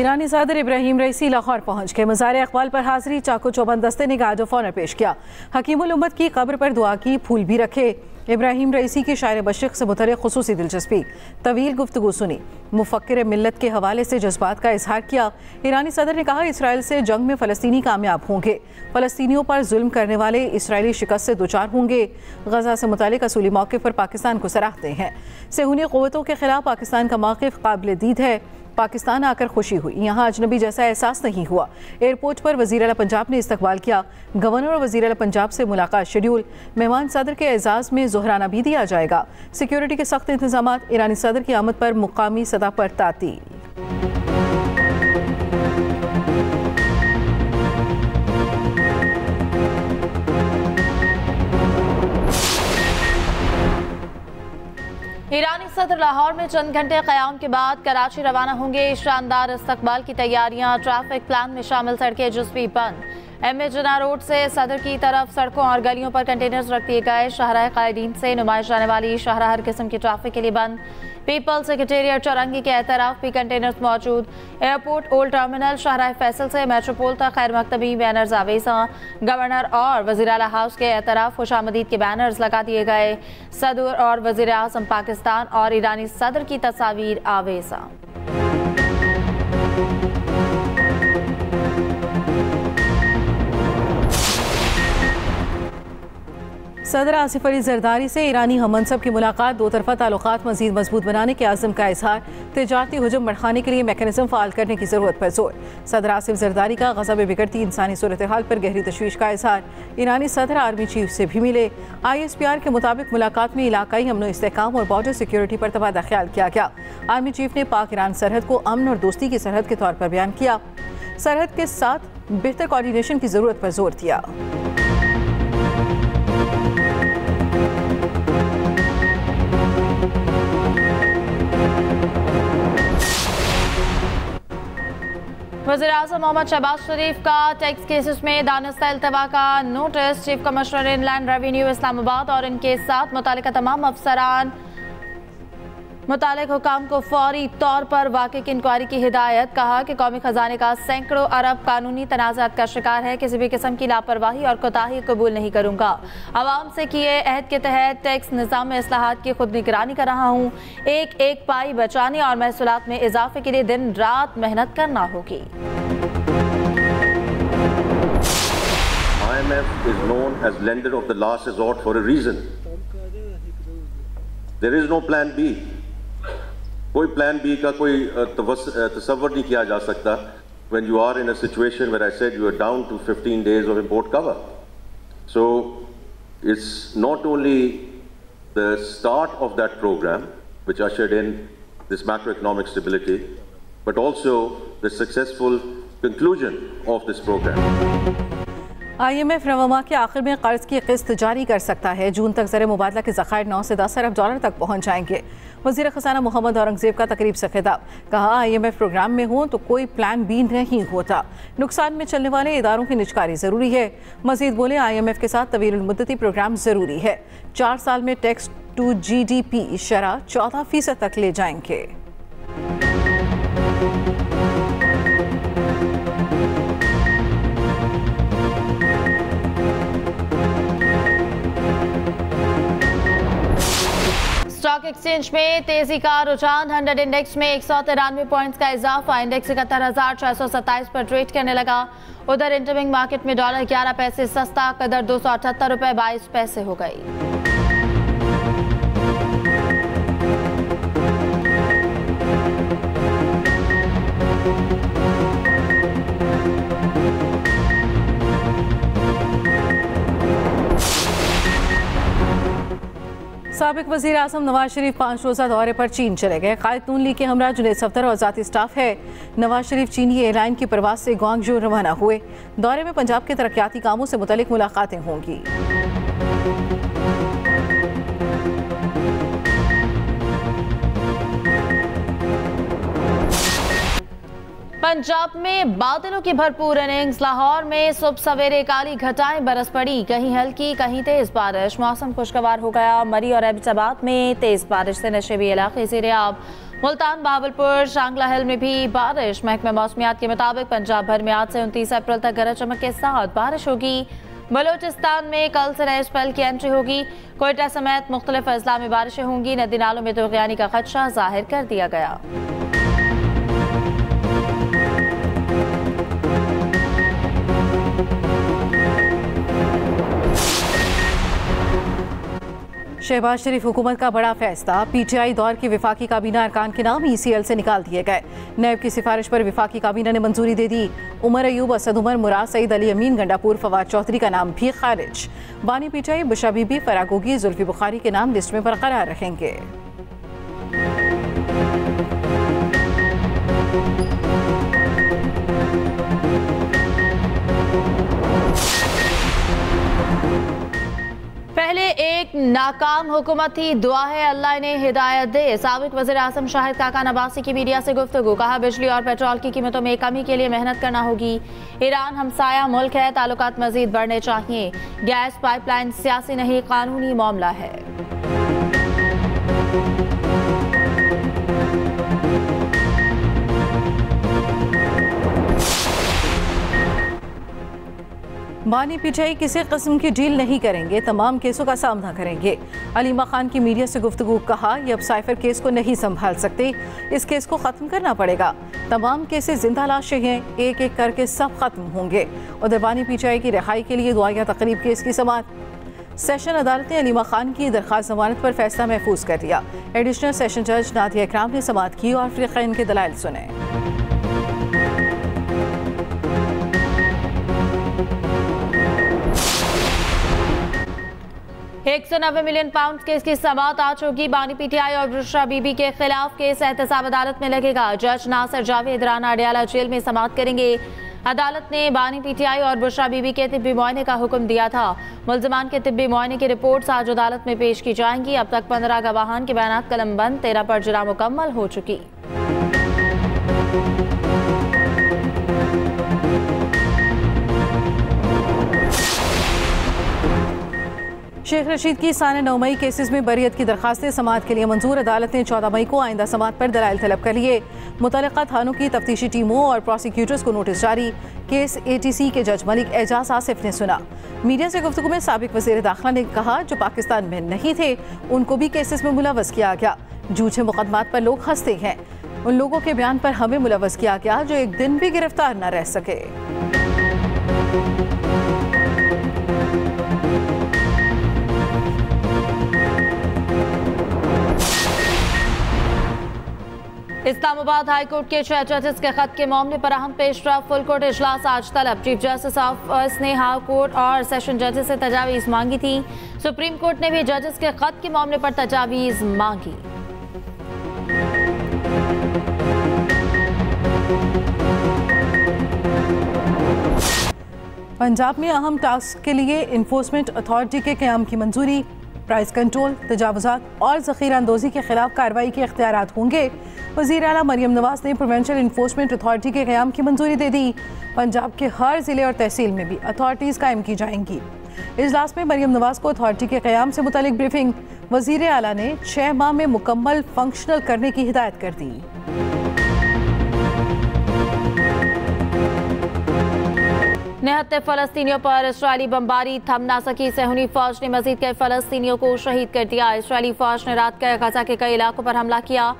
ईरानी सदर इब्राहिम रईसी लाहौर पहुंच गए। मज़ार इक़बाल पर हाज़री, चाकू चौबंद दस्ते ने गार्ड ऑफ ऑनर पेश किया। हकीमुल उम्मत की कब्र पर दुआ की, फूल भी रखे। इब्राहिम रईसी की शायर बशरिक़ से मुतल्लिक़ ख़ुसूसी दिलचस्पी, तवील गुफ्तगू सुनी। मुफ़क्किर मिल्लत के हवाले से जज्बात का इजहार किया। ईरानी सदर ने कहा, इसराइल से जंग में फ़लस्तीनी कामयाब होंगे, फ़लस्तीनियों पर जुल्म करने वाले इसराइली शिकस्त से दुचार होंगे। गज़ा से मुतालिक असूली मौक़िफ़ पर पाकिस्तान को सराहते हैं। सेहूनी क़ुव्वतों के ख़िलाफ़ पाकिस्तान का मौक़िफ़ काबिल दीद है। पाकिस्तान आकर खुशी हुई, यहाँ अजनबी जैसा एहसास नहीं हुआ। एयरपोर्ट पर वज़ीर आला पंजाब ने इस्तकबाल किया। गवर्नर और वज़ीर आला पंजाब से मुलाकात शेड्यूल। मेहमान सदर के एजाज़ में ज़ोहराना भी दिया जाएगा। सिक्योरिटी के सख्त इंतजाम। ईरानी सदर की आमद पर मुकामी सतह पर तातील। ईरानी सदर लाहौर में चंद घंटे क़याम के बाद कराची रवाना होंगे। शानदार इस्तकबाल की तैयारियां, ट्रैफिक प्लान में शामिल सड़कें जुज़वी बंद। एम.ए. जिन्ना रोड से सदर की तरफ सड़कों और गलियों पर कंटेनर्स रख दिए गए। शाहराह कायदीन से नुमाइश जाने वाली शाहराह हर किस्म की ट्रैफिक के लिए बंद। पीपल सेक्रेटेरिएट चौरंगी के एतराफ भी कंटेनर्स मौजूद। एयरपोर्ट, ओल्ड टर्मिनल, शाहराह फैसल से मेट्रोपोल तक खैर मकतबी बैनर्स आवेजा। गवर्नर और वज़ीर आला हाउस के एतराफ खुशामदीद के बैनर्स लगा दिए गए। सदर और वज़ीर आज़म पाकिस्तान और ईरानी सदर की तस्वीर आवेजा। सदर आसिफ अली जरदारी से ईरानी हममनसब की मुलाकात। दो तरफा ताल्लुकात मज़ीद मजबूत बनाने के आज़म का इजहार। तिजारती हुजूम बढ़ाने के लिए मैकेनिज्म फ़ाल करने की ज़रूरत पर जोर। सदर आसिफ जरदारी का गज़ा में बिगड़ती इंसानी सूरत हाल पर गहरी तशवीश का इजहार। ईरानी सदर आर्मी चीफ से भी मिले। ISPR के मुताबिक मुलाकात में इलाकाई अमन इस्तेहकाम और बॉर्डर सिक्योरिटी पर तबादला ख्याल किया गया। आर्मी चीफ ने पाक ईरान सरहद को अमन और दोस्ती की सरहद के तौर पर बयान किया। सरहद के साथ बेहतर कोऑर्डिनेशन की ज़रूरत पर जोर दिया। वज़ीर-ए-आज़म मोहम्मद शहबाज शरीफ का टैक्स केसेस में दानिस्ता इल्तवा का notice. Chief commissioner inland revenue Islamabad और इनके साथ मुतालिका तमाम अफसरान मुतालिक हुकाम को फौरी तौर पर वाक़ई की इंक्वायरी की हिदायत। कहा कि कौमी खजाने का सैकड़ों अरब कानूनी तनाज़ात का शिकार है। किसी भी किस्म की लापरवाही और कोताही कबूल नहीं करूँगा। आवाम से किए अहद के तहत टैक्स निज़ाम में इस्लाहात की खुद निगरानी कर रहा हूँ। एक एक पाई बचाने और महसूलात में इजाफे के लिए दिन रात मेहनत करना होगी। IMF is known as lender of the last resort for a reason. There is no plan B. कोई प्लान बी का कोई तसव्वुर नहीं किया जा सकता when you are in a situation where I said you are down to 15 days of import cover. So it's not only the start of that program which ushered in this macroeconomic stability, but also the successful conclusion of this program. IMF रवामा के आखिर में कर्ज की किस्त जारी कर सकता है। जून तक ज़र मुबादला के ज़खायर 9 से 10 अरब डॉलर तक पहुँच जाएंगे। वज़ीर ख़ज़ाना मोहम्मद औरंगज़ेब का तकरीब से खिताब। कहा, IMF प्रोग्राम में हो तो कोई प्लान बी नहीं होता। नुकसान में चलने वाले इदारों की निजकारी ज़रूरी है। मज़ीद बोले, IMF के साथ तवील मुद्दती प्रोग्राम ज़रूरी है। 4 साल में टैक्स टू GDP शरह 14% तक ले जाएंगे। स्टॉक एक्सचेंज में तेजी का रुझान। 100 इंडेक्स में 193 पॉइंट्स का इजाफा। इंडेक्स 71,627 पर ट्रेड करने लगा। उधर इंटरबैंक मार्केट में डॉलर 11 पैसे सस्ता, कदर 278 रुपए 22 पैसे हो गई। साबिक वज़ीर आज़म नवाज शरीफ 5 रोज़ा दौरे पर चीन चले गए। कायद नून लीग के हमरा जुनैद सफदर और ज़ाती स्टाफ है। नवाज शरीफ चीनी एयरलाइन की परवाज से ग्वांगझू रवाना हुए। दौरे में पंजाब के तरक्याती कामों से मुतल्लिक मुलाकातें होंगी। पंजाब में बादलों की भरपूर इनिंग्स। लाहौर में सुबह सवेरे काली घटाएं बरस पड़ी, कहीं हल्की कहीं तेज बारिश। मौसम खुशगवार हो गया। मरी और एबटाबाद में तेज बारिश से नशेबी इलाके से रेआब। मुल्तान, बावलपुर, शांगला हिल में भी बारिश। महकमे मौसमियात के मुताबिक पंजाब भर में आज से 29 अप्रैल तक गरज चमक के साथ बारिश होगी। बलोचिस्तान में कल से नए स्पेल की एंट्री होगी। कोयटा समेत मुख्तलिफ अजला में बारिशें होंगी। नदी नालों में तुग़यानी का खदशा जाहिर कर दिया गया। शहबाज शरीफ हुकूमत का बड़ा फैसला। पीटीआई दौर की विफाकी काबीना अरकान के नाम ECL से निकाल दिए गए। नैब की सिफारिश पर विफाकी काबीना ने मंजूरी दे दी। उमर अयूब, असद उमर, मुराद सईद, अली अमीन, गंडापुर, फवाद चौधरी का नाम भी खारिज। बानी पीटीआई बुशरा बीबी, फरागोगी, जुल्फी बुखारी के नाम लिस्ट में बरकरार रहेंगे। पहले एक नाकाम हुकूमत थी, दुआ है अल्लाह ने हिदायत दे। साबिक वज़ीर आज़म शाहिद काका नवासी की मीडिया से गुफ्तगू। कहा, बिजली और पेट्रोल की कीमतों में कमी के लिए मेहनत करना होगी। ईरान हमसाया मुल्क है, ताल्लुकात मजीद बढ़ने चाहिए। गैस पाइपलाइन सियासी नहीं कानूनी मामला है। बानी पीटीआई किसी किस्म की डील नहीं करेंगे, तमाम केसों का सामना करेंगे। अलीमा खान की मीडिया से गुफ्तगू। कहा, ये अब साइफर केस को नहीं संभाल सकते, इस केस को ख़त्म करना पड़ेगा। तमाम केसेस जिंदा लाशें हैं, एक एक करके सब खत्म होंगे। उधर बानी पीटीआई की रिहाई के लिए दुआया तकरीब केस की समाअत। सेशन अदालत ने अलीमा खान की दरख्वास्त जमानत पर फैसला महफूज कर दिया। एडिशनल सेशन जज नादिया इकराम ने समाअत की और फ़रीक़ैन के दलाइल सुने। 190 मिलियन पाउंड केस की समाअत आज होगी। बानी पीटीआई और बुशरा बीबी के खिलाफ केस एहतसाब अदालत में लगेगा। जज नासिर जावेद राना अडियाला जेल में समाअत करेंगे। अदालत ने बानी पीटीआई और बुशरा बीबी के तिब्बी मुआयने का हुक्म दिया था। मुल्ज़िमान के तिब्बी मुआयने की रिपोर्ट्स आज अदालत में पेश की जाएंगी। अब तक 15 गवाहान के बयानात कलमबंद, 13 पर जुरा मुकम्मल हो चुकी। शेख रशीद की साने 9 मई केसेस में बरियत की दरखास्तें समाअत के लिए मंजूर। अदालत ने 14 मई को आइंदा समाअत पर दलाइल तलब कर लिए। मुतल्लिका थानों की तफ्तीशी टीमों और प्रोसिक्यूटर्स को नोटिस जारी। केस ATC के जज मलिक एजाज आसिफ ने सुना। मीडिया से गुफ्तगू में साबिक वज़ीर दाखिला ने कहा, जो पाकिस्तान में नहीं थे उनको भी केसेस में मुलव्वस किया गया। झूठे मुकदमात पर लोग हंसते हैं, उन लोगों के बयान पर हमें मुलव्वस किया गया जो एक दिन भी गिरफ्तार न रह सके। इस्लामाबाद हाई कोर्ट के 6 जजेस के खत के मामले पर अहम पेशरफ। फुल कोर्ट इजलास आज तलब। चीफ जस्टिस ऑफ ने हाई कोर्ट और सेशन जजेस से तजावीज़ मांगी थी। सुप्रीम कोर्ट ने भी जजेस के खत के मामले पर तजावीज़ मांगी। पंजाब में अहम टास्क के लिए इन्फोर्समेंट अथॉरिटी के क़याम की मंजूरी। प्राइस कंट्रोल, तजावुज़ात और ज़ख़ीरा अंदोज़ी के खिलाफ कार्रवाई के इख्तियारात होंगे। वज़ीर आला मरियम नवाज ने प्रोविंशियल इन्फोर्समेंट अथॉरिटी के क़याम की मंजूरी दे दी। पंजाब के हर ज़िले और तहसील में भी अथॉरिटीज़ कायम की जाएंगी। इजलास में मरियम नवाज को अथॉरिटी के क़याम से मुतालिक ब्रीफिंग। वज़ीर आला ने 6 माह में मुकम्मल फंक्शनल करने की हिदायत कर दी। निहत्ते फ़लस्तीनियों पर इसराइली बमबारी थम ना सकी। सहूनी फौज ने मजीद कई फ़लस्तीनियों को शहीद कर दिया। इसराइली फौज ने रात के गजा के कई इलाकों पर हमला किया।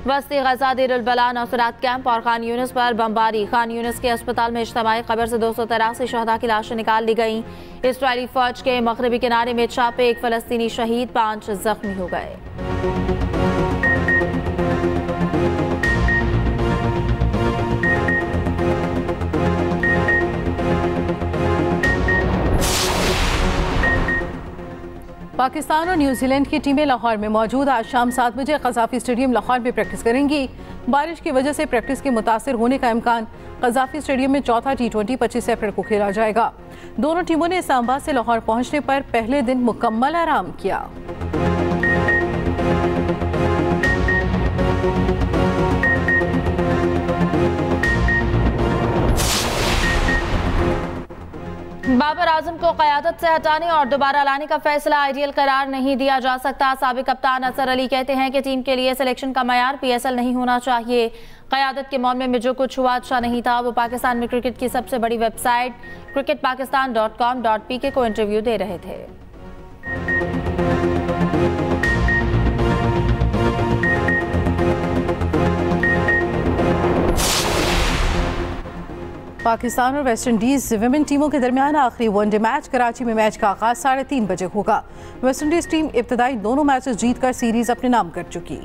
वस्ती गजा, देर अल बला, नौसरात कैंप और खान यूनिस पर बमबारी। खान यूनिस के अस्पताल में इज्तिमाई कब्र से 283 शहदा की लाशें निकाल ली गईं। इसराइली फौज के मगरबी किनारे में छापे, 1 फ़लस्तीनी शहीद, 5 जख्मी हो गए। पाकिस्तान और न्यूजीलैंड की टीमें लाहौर में मौजूद। आज शाम 7 बजे कज़ाफ़ी स्टेडियम लाहौर में प्रैक्टिस करेंगी। बारिश की वजह से प्रैक्टिस के मुतासिर होने का इम्कान। कज़ाफ़ी स्टेडियम में चौथा T20 25 अप्रैल को खेला जाएगा। दोनों टीमों ने इस्लामाबाद से लाहौर पहुंचने पर पहले दिन मुकम्मल आराम किया। बाबर आजम को क़यादत से हटाने और दोबारा लाने का फैसला आइडियल करार नहीं दिया जा सकता। साबिक कप्तान असर अली कहते हैं कि टीम के लिए सिलेक्शन का मयार PSL नहीं होना चाहिए। क़यादत के मामले में जो कुछ हुआ अच्छा नहीं था। वो पाकिस्तान में क्रिकेट की सबसे बड़ी वेबसाइट cricketpakistan.com.pk को इंटरव्यू दे रहे थे। पाकिस्तान और वेस्ट इंडीज विमेन टीमों के दरमियान आखिरी वनडे मैच कराची में मैच का आगाज 3:30 बजे होगा। वेस्ट इंडीज टीम इब्तदाई दोनों मैचेस जीतकर सीरीज अपने नाम कर चुकी।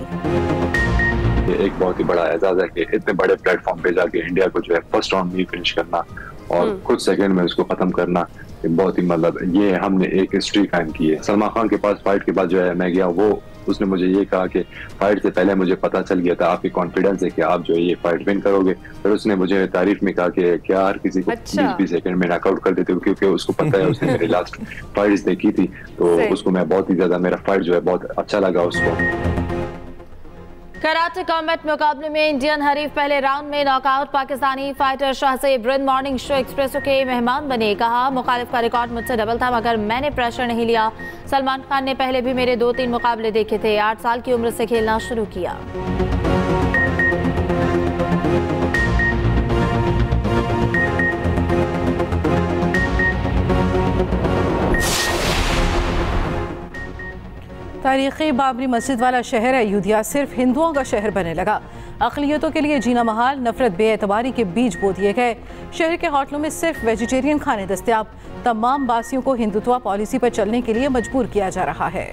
एक बहुत ही बड़ा एजाज है कि इतने बड़े प्लेटफॉर्म पे जाके इंडिया को जो है फर्स्ट राउंड में फिनिश करना और कुछ सेकंड में उसको खत्म करना, बहुत ही मतलब ये हमने एक हिस्ट्री कायम की है। सलमान खान के पास फाइट के बाद जो है मैं गया, वो उसने मुझे ये कहा कि फाइट से पहले मुझे पता चल गया था आपकी कॉन्फिडेंस है कि आप जो है ये फाइट विन करोगे। फिर उसने मुझे तारीफ में कहा कि क्या हर किसी को 20-20 सेकंड में नॉकआउट कर देते हो, क्योंकि उसको पता है उसने मेरी लास्ट फाइट्स देखी थी, तो उसको मैं बहुत ही ज्यादा मेरा फाइट जो है बहुत अच्छा लगा उसको। कराटे कॉम्बैट मुकाबले में इंडियन हरीफ पहले राउंड में knockout. Pakistani fighter Shahzeb Rind morning show espresso के मेहमान बने। कहा मुखालिफ का रिकॉर्ड मुझसे डबल था मगर मैंने प्रेशर नहीं लिया। सलमान खान ने पहले भी मेरे 2-3 मुकाबले देखे थे। 8 साल की उम्र से खेलना शुरू किया। तारीखी बाबरी मस्जिद वाला शहर अयोध्या सिर्फ हिंदुओं का शहर बनने लगा। अक़लियतों के लिए जीना महाल, नफरत बेएतबारी के बीज बो दिए गए। शहर के होटलों में सिर्फ वेजिटेरियन खाने दस्तियाब। तमाम बासियों को हिंदुत्व पॉलिसी पर चलने के लिए मजबूर किया जा रहा है।